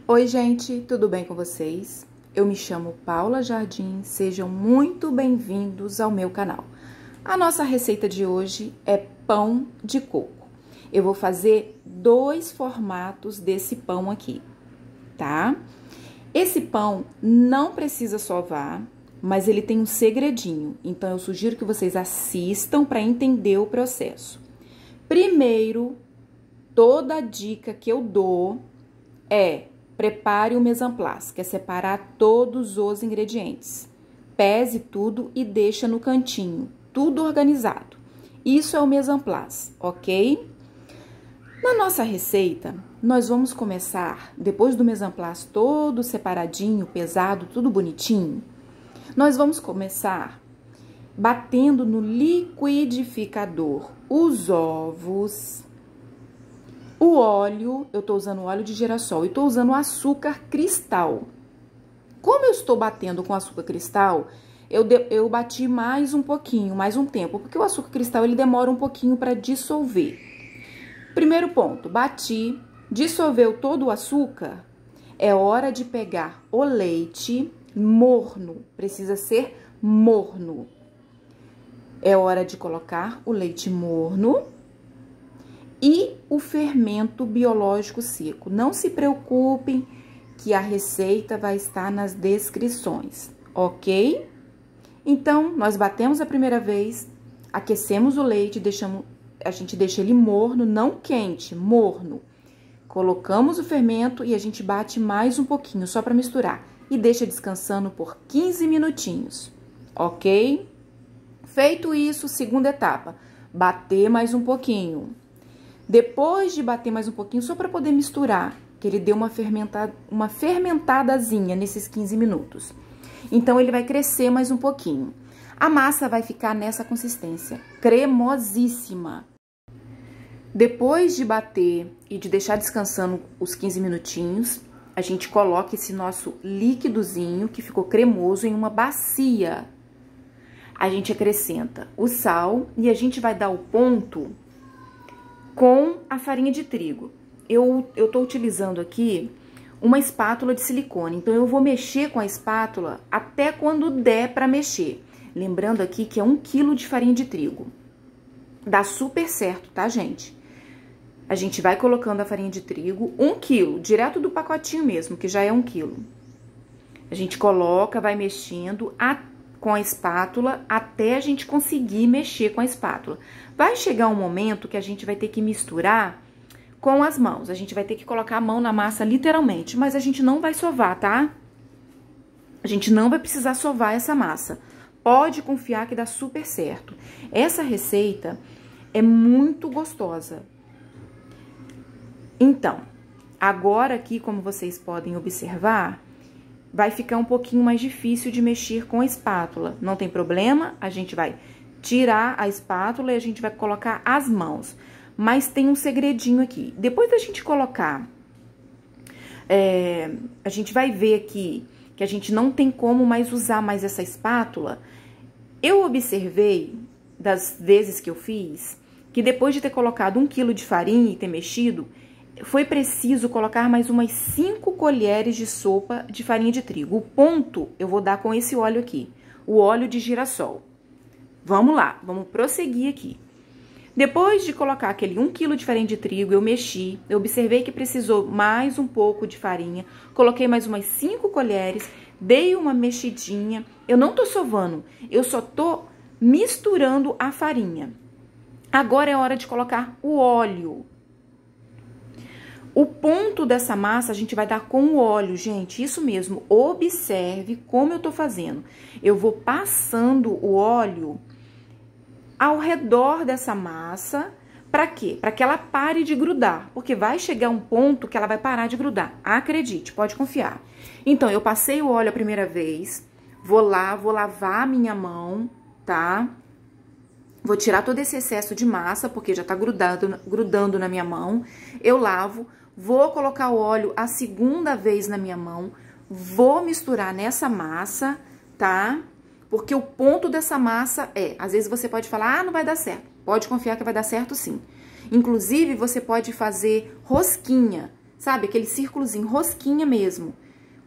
Oi, gente, tudo bem com vocês? Eu me chamo Paula Jardim, sejam muito bem-vindos ao meu canal. A nossa receita de hoje é pão de coco. Eu vou fazer 2 formatos desse pão aqui, tá? Esse pão não precisa sovar, mas ele tem um segredinho, então eu sugiro que vocês assistam para entender o processo. Primeiro, toda a dica que eu dou é: prepare o mise en place, que é separar todos os ingredientes. Pese tudo e deixa no cantinho, tudo organizado. Isso é o mise en place, ok? Na nossa receita, nós vamos começar, depois do mise en place todo separadinho, pesado, tudo bonitinho, nós vamos começar batendo no liquidificador os ovos, o óleo. Eu tô usando óleo de girassol e tô usando açúcar cristal. Como eu estou batendo com açúcar cristal, eu bati mais um pouquinho, mais um tempo, porque o açúcar cristal ele demora um pouquinho para dissolver. Primeiro ponto, bati, dissolveu todo o açúcar, é hora de pegar o leite morno, precisa ser morno. É hora de colocar o leite morno e o fermento biológico seco. Não se preocupem que a receita vai estar nas descrições, ok? Então, nós batemos a primeira vez, aquecemos o leite, a gente deixa ele morno, não quente, morno. Colocamos o fermento e a gente bate mais um pouquinho, só para misturar. E deixa descansando por 15 minutinhos, ok? Feito isso, segunda etapa, bater mais um pouquinho. Depois de bater mais um pouquinho, só para poder misturar, que ele deu uma fermentadazinha nesses 15 minutos. Então, ele vai crescer mais um pouquinho. A massa vai ficar nessa consistência, cremosíssima. Depois de bater e de deixar descansando os 15 minutinhos, a gente coloca esse nosso líquidozinho que ficou cremoso em uma bacia. A gente acrescenta o sal e a gente vai dar o ponto com a farinha de trigo. Eu tô utilizando aqui uma espátula de silicone, então eu vou mexer com a espátula até quando der para mexer. Lembrando aqui que é 1 quilo de farinha de trigo. Dá super certo, tá, gente? A gente vai colocando a farinha de trigo, 1 quilo, direto do pacotinho mesmo, que já é 1 quilo. A gente coloca, vai mexendo com a espátula até a gente conseguir mexer com a espátula. Vai chegar um momento que a gente vai ter que misturar com as mãos. A gente vai ter que colocar a mão na massa literalmente, mas a gente não vai sovar, tá? A gente não vai precisar sovar essa massa. Pode confiar que dá super certo. Essa receita é muito gostosa. Então, agora aqui, como vocês podem observar, vai ficar um pouquinho mais difícil de mexer com a espátula. Não tem problema, a gente vai tirar a espátula e a gente vai colocar as mãos. Mas tem um segredinho aqui. Depois da gente colocar, a gente vai ver aqui que a gente não tem como mais usar mais essa espátula. Eu observei, das vezes que eu fiz, que depois de ter colocado 1 quilo de farinha e ter mexido, foi preciso colocar mais umas 5 colheres de sopa de farinha de trigo. O ponto eu vou dar com esse óleo aqui, o óleo de girassol. Vamos lá, vamos prosseguir aqui. Depois de colocar aquele 1 quilo de farinha de trigo, eu mexi, eu observei que precisou mais um pouco de farinha, coloquei mais umas 5 colheres, dei uma mexidinha. Eu não tô sovando, eu só tô misturando a farinha. Agora é hora de colocar o óleo. O ponto dessa massa a gente vai dar com o óleo, gente, isso mesmo, observe como eu tô fazendo. Eu vou passando o óleo ao redor dessa massa, pra quê? Pra que ela pare de grudar, porque vai chegar um ponto que ela vai parar de grudar, acredite, pode confiar. Então, eu passei o óleo a primeira vez, vou lavar a minha mão, tá? Vou tirar todo esse excesso de massa, porque já tá grudando na minha mão, eu lavo. Vou colocar o óleo a segunda vez na minha mão, vou misturar nessa massa, tá? Porque o ponto dessa massa às vezes você pode falar, não vai dar certo. Pode confiar que vai dar certo sim. Inclusive, você pode fazer rosquinha. sabe? Aquele círculozinho, rosquinha mesmo,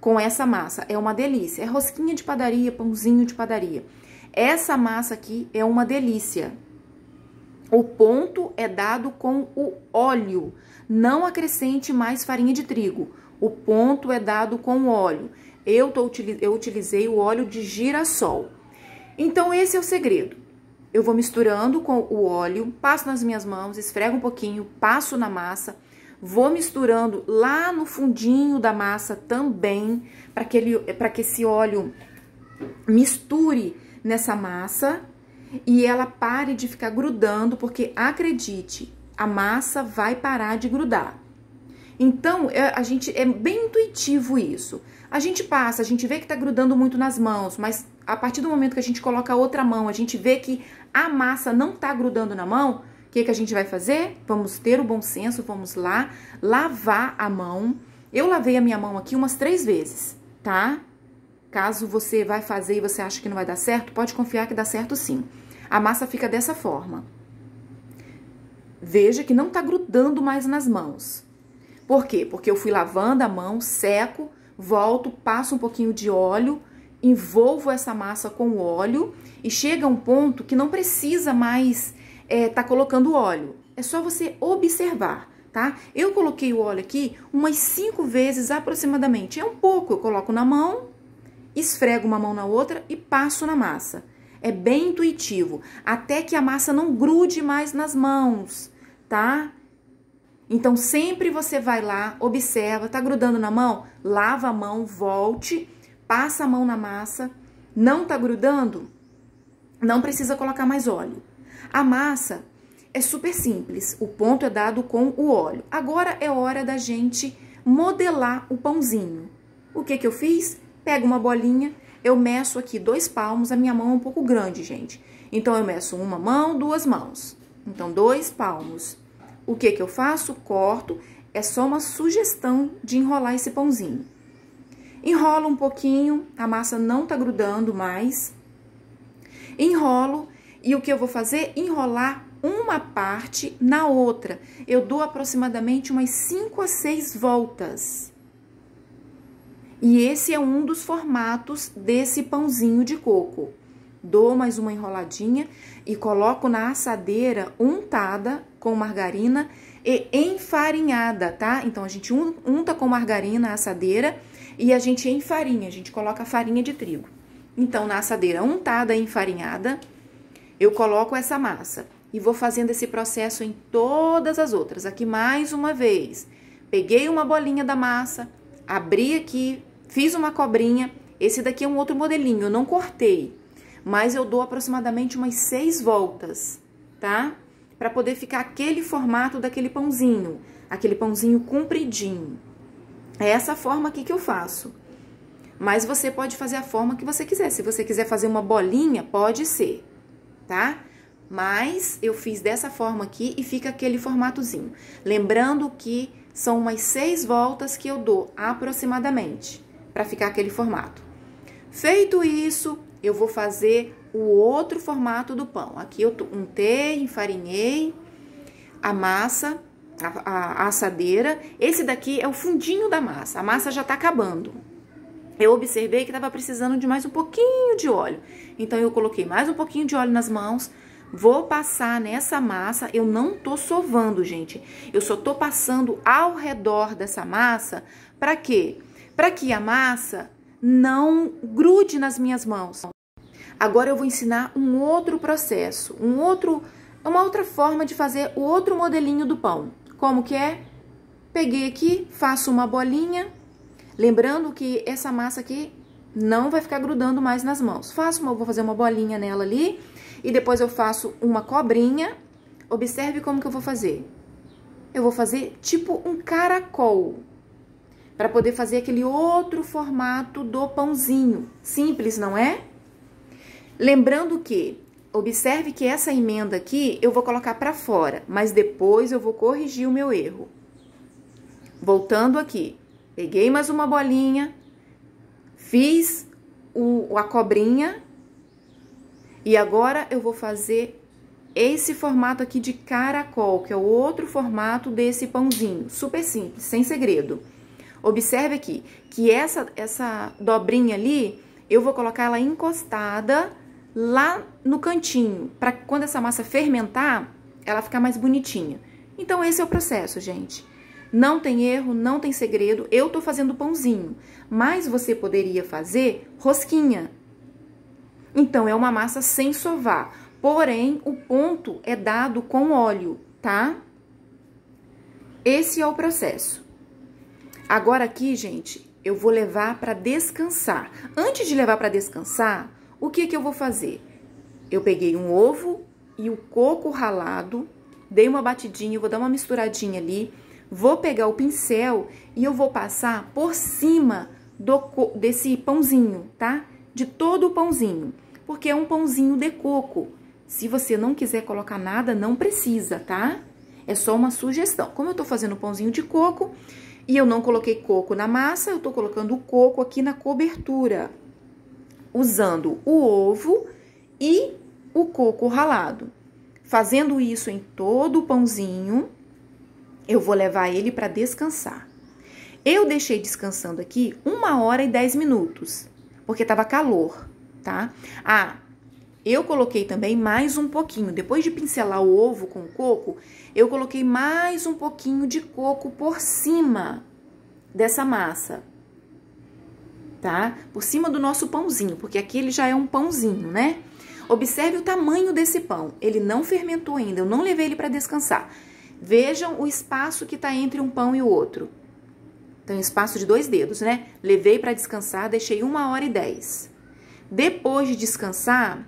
com essa massa. É uma delícia. É rosquinha de padaria, pãozinho de padaria. Essa massa aqui é uma delícia. O ponto é dado com o óleo. Não acrescente mais farinha de trigo. O ponto é dado com o óleo. Eu utilizei o óleo de girassol. Então, esse é o segredo. Eu vou misturando com o óleo, passo nas minhas mãos, esfrego um pouquinho, passo na massa, vou misturando lá no fundinho da massa também, para que esse óleo misture nessa massa e ela pare de ficar grudando, porque acredite, a massa vai parar de grudar. Então, é bem intuitivo isso. A gente passa, a gente vê que tá grudando muito nas mãos, mas a partir do momento que a gente coloca a outra mão, a gente vê que a massa não tá grudando na mão, o que a gente vai fazer? Vamos ter o bom senso, vamos lá, lavar a mão. Eu lavei a minha mão aqui umas 3 vezes, tá? Caso você vai fazer e você acha que não vai dar certo, pode confiar que dá certo sim. A massa fica dessa forma. Veja que não tá grudando mais nas mãos. Por quê? Porque eu fui lavando a mão, seco, volto, passo um pouquinho de óleo, envolvo essa massa com óleo e chega um ponto que não precisa mais tá colocando óleo. É só você observar, tá? Eu coloquei o óleo aqui umas 5 vezes aproximadamente. É um pouco, eu coloco na mão, esfrego uma mão na outra e passo na massa. É bem intuitivo, até que a massa não grude mais nas mãos, tá? Então, sempre você vai lá, observa, tá grudando na mão? Lava a mão, volte, passa a mão na massa. Não tá grudando? Não precisa colocar mais óleo. A massa é super simples, o ponto é dado com o óleo. Agora é hora da gente modelar o pãozinho. O que eu fiz? Pego uma bolinha, eu meço aqui 2 palmos, a minha mão é um pouco grande, gente. Então, eu meço uma mão, 2 mãos. Então, 2 palmos. O que eu faço? Corto, é só uma sugestão de enrolar esse pãozinho. Enrolo um pouquinho, a massa não tá grudando mais. Enrolo, e o que eu vou fazer? Enrolar uma parte na outra. Eu dou aproximadamente umas 5 a 6 voltas. E esse é um dos formatos desse pãozinho de coco. Dou mais uma enroladinha e coloco na assadeira untada com margarina e enfarinhada, tá? Então, a gente unta com margarina a assadeira e a gente enfarinha, a gente coloca a farinha de trigo. Então, na assadeira untada e enfarinhada, eu coloco essa massa e vou fazendo esse processo em todas as outras. Aqui, mais uma vez, peguei uma bolinha da massa, abri aqui, fiz uma cobrinha. Esse daqui é um outro modelinho, eu não cortei. Mas eu dou aproximadamente umas 6 voltas, tá? Pra poder ficar aquele formato daquele pãozinho compridinho. É essa forma aqui que eu faço. Mas você pode fazer a forma que você quiser. Se você quiser fazer uma bolinha, pode ser, tá? Mas eu fiz dessa forma aqui e fica aquele formatozinho. Lembrando que são umas 6 voltas que eu dou aproximadamente, pra ficar aquele formato. Feito isso, eu vou fazer o outro formato do pão. Aqui eu untei, enfarinhei a massa, a assadeira. Esse daqui é o fundinho da massa. A massa já tá acabando. Eu observei que tava precisando de mais um pouquinho de óleo. Então, eu coloquei mais um pouquinho de óleo nas mãos. Vou passar nessa massa. Eu não tô sovando, gente. Eu só tô passando ao redor dessa massa. Pra quê? Pra que a massa não grude nas minhas mãos. Agora eu vou ensinar um outro processo, uma outra forma de fazer o outro modelinho do pão. Como que é? Peguei aqui, faço uma bolinha, lembrando que essa massa aqui não vai ficar grudando mais nas mãos. Vou fazer uma bolinha nela ali e depois eu faço uma cobrinha. Observe como que eu vou fazer. Eu vou fazer tipo um caracol, para poder fazer aquele outro formato do pãozinho. Simples, não é? Lembrando que, observe que essa emenda aqui eu vou colocar para fora, mas depois eu vou corrigir o meu erro. Voltando aqui, peguei mais uma bolinha, fiz a cobrinha e agora eu vou fazer esse formato aqui de caracol, que é o outro formato desse pãozinho. Super simples, sem segredo. Observe aqui, que essa dobrinha ali, eu vou colocar ela encostada lá no cantinho, para quando essa massa fermentar, ela ficar mais bonitinha. Então, esse é o processo, gente. Não tem erro, não tem segredo. Eu tô fazendo pãozinho, mas você poderia fazer rosquinha. Então, é uma massa sem sovar. Porém, o ponto é dado com óleo, tá? Esse é o processo. Agora aqui, gente, eu vou levar para descansar. Antes de levar para descansar, o que eu vou fazer? Eu peguei um ovo e o coco ralado, dei uma batidinha, vou dar uma misturadinha ali, vou pegar o pincel e eu vou passar por cima desse pãozinho, tá? De todo o pãozinho, porque é um pãozinho de coco. Se você não quiser colocar nada, não precisa, tá? É só uma sugestão. Como eu tô fazendo pãozinho de coco e eu não coloquei coco na massa, eu tô colocando o coco aqui na cobertura, usando o ovo e o coco ralado. Fazendo isso em todo o pãozinho, eu vou levar ele para descansar. Eu deixei descansando aqui 1h10, porque tava calor, tá? Ah, eu coloquei também mais um pouquinho. Depois de pincelar o ovo com o coco, eu coloquei mais um pouquinho de coco por cima dessa massa, tá? Por cima do nosso pãozinho, porque aqui ele já é um pãozinho, né? Observe o tamanho desse pão. Ele não fermentou ainda, eu não levei ele para descansar. Vejam o espaço que tá entre um pão e o outro. Tem um espaço de 2 dedos, né? Levei para descansar, deixei 1h10. Depois de descansar,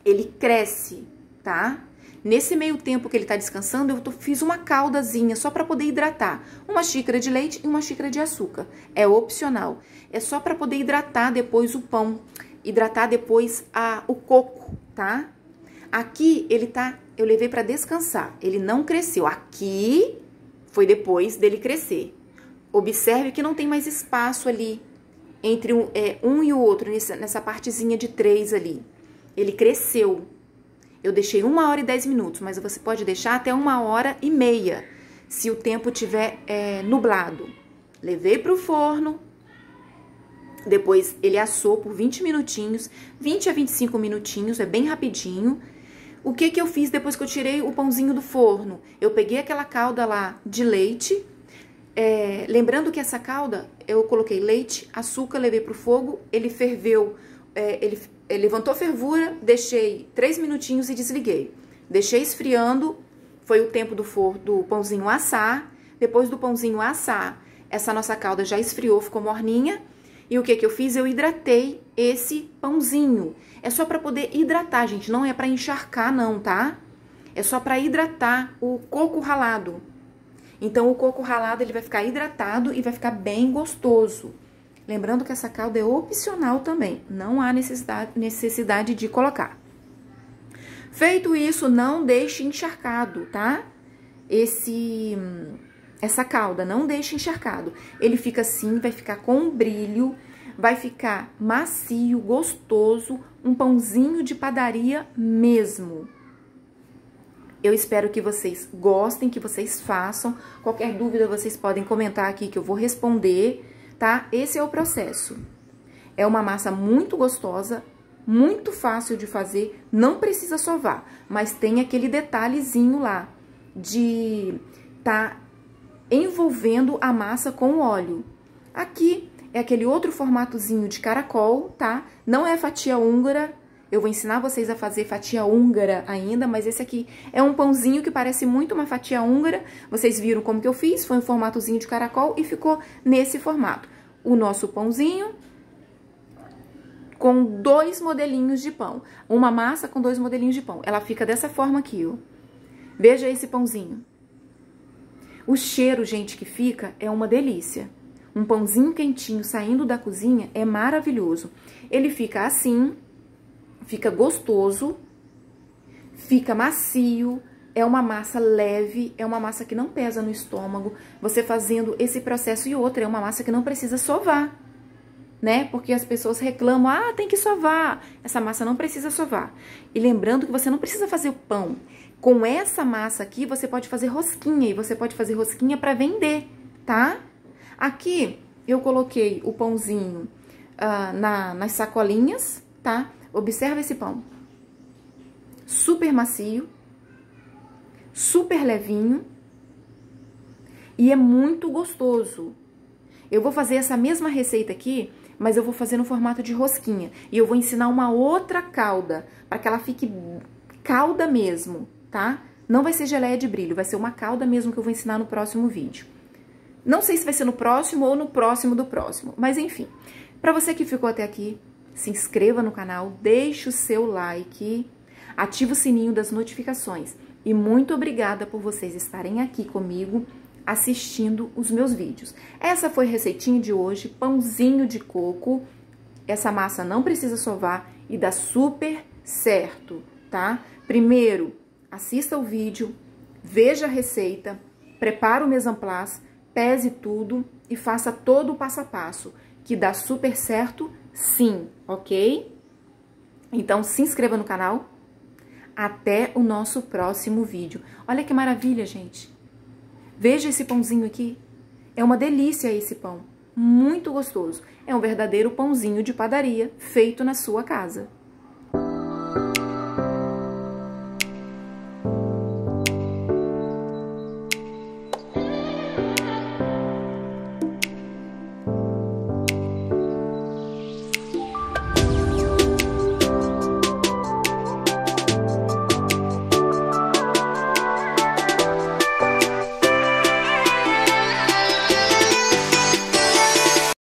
ele cresce, tá? Nesse meio tempo que ele tá descansando, eu fiz uma caldazinha só para poder hidratar. 1 xícara de leite e 1 xícara de açúcar. É opcional. É só para poder hidratar depois o pão, hidratar depois o coco, tá? Aqui ele tá, eu levei para descansar. Ele não cresceu. Aqui foi depois dele crescer. Observe que não tem mais espaço ali entre um e o outro, nessa partezinha de 3 ali. Ele cresceu. Eu deixei 1h10, mas você pode deixar até 1h30, se o tempo tiver nublado. Levei para o forno, depois ele assou por 20 minutinhos, 20 a 25 minutinhos, é bem rapidinho. O que eu fiz depois que eu tirei o pãozinho do forno? Eu peguei aquela calda lá de leite, lembrando que essa calda, eu coloquei leite, açúcar, levei para o fogo, ele ferveu, ele levantou fervura, deixei 3 minutinhos e desliguei. Deixei esfriando, foi o tempo do pãozinho assar. Depois do pãozinho assar, essa nossa calda já esfriou, ficou morninha. E o que eu fiz? Eu hidratei esse pãozinho. É só para poder hidratar, gente, não é para encharcar não, tá? É só para hidratar o coco ralado. Então, o coco ralado, ele vai ficar hidratado e vai ficar bem gostoso. Lembrando que essa calda é opcional também, não há necessidade de colocar. Feito isso, não deixe encharcado, tá? Essa calda, não deixe encharcado. Ele fica assim, vai ficar com um brilho, vai ficar macio, gostoso, um pãozinho de padaria mesmo. Eu espero que vocês gostem, que vocês façam. Qualquer dúvida, vocês podem comentar aqui que eu vou responder, tá? Esse é o processo. É uma massa muito gostosa, muito fácil de fazer, não precisa sovar, mas tem aquele detalhezinho lá de tá envolvendo a massa com óleo. Aqui é aquele outro formatozinho de caracol, tá? Não é fatia húngara. Eu vou ensinar vocês a fazer fatia húngara ainda, mas esse aqui é um pãozinho que parece muito uma fatia húngara. Vocês viram como que eu fiz? Foi um formatozinho de caracol e ficou nesse formato. O nosso pãozinho com 2 modelinhos de pão. Uma massa com 2 modelinhos de pão. Ela fica dessa forma aqui, ó. Veja esse pãozinho. O cheiro, gente, que fica é uma delícia. Um pãozinho quentinho saindo da cozinha é maravilhoso. Ele fica assim, fica gostoso, fica macio, é uma massa leve, é uma massa que não pesa no estômago. Você fazendo esse processo e outra, é uma massa que não precisa sovar. né? Porque as pessoas reclamam, ah, tem que sovar. Essa massa não precisa sovar. E lembrando que você não precisa fazer o pão. Com essa massa aqui, você pode fazer rosquinha, e você pode fazer rosquinha para vender, tá? Aqui, eu coloquei o pãozinho nas sacolinhas, tá? Observa esse pão. Super macio, super levinho e é muito gostoso. Eu vou fazer essa mesma receita aqui, mas eu vou fazer no formato de rosquinha. E eu vou ensinar uma outra calda, para que ela fique calda mesmo, tá? Não vai ser geleia de brilho, vai ser uma calda mesmo que eu vou ensinar no próximo vídeo. Não sei se vai ser no próximo ou no próximo do próximo, mas enfim. Para você que ficou até aqui, se inscreva no canal, deixe o seu like, ative o sininho das notificações. E muito obrigada por vocês estarem aqui comigo, assistindo os meus vídeos. Essa foi a receitinha de hoje, pãozinho de coco. Essa massa não precisa sovar e dá super certo, tá? Primeiro, assista o vídeo, veja a receita, prepara o mise en place, pese tudo e faça todo o passo a passo, que dá super certo, sim, ok? Então, se inscreva no canal. Até o nosso próximo vídeo. Olha que maravilha, gente. Veja esse pãozinho aqui. É uma delícia esse pão. Muito gostoso. É um verdadeiro pãozinho de padaria feito na sua casa.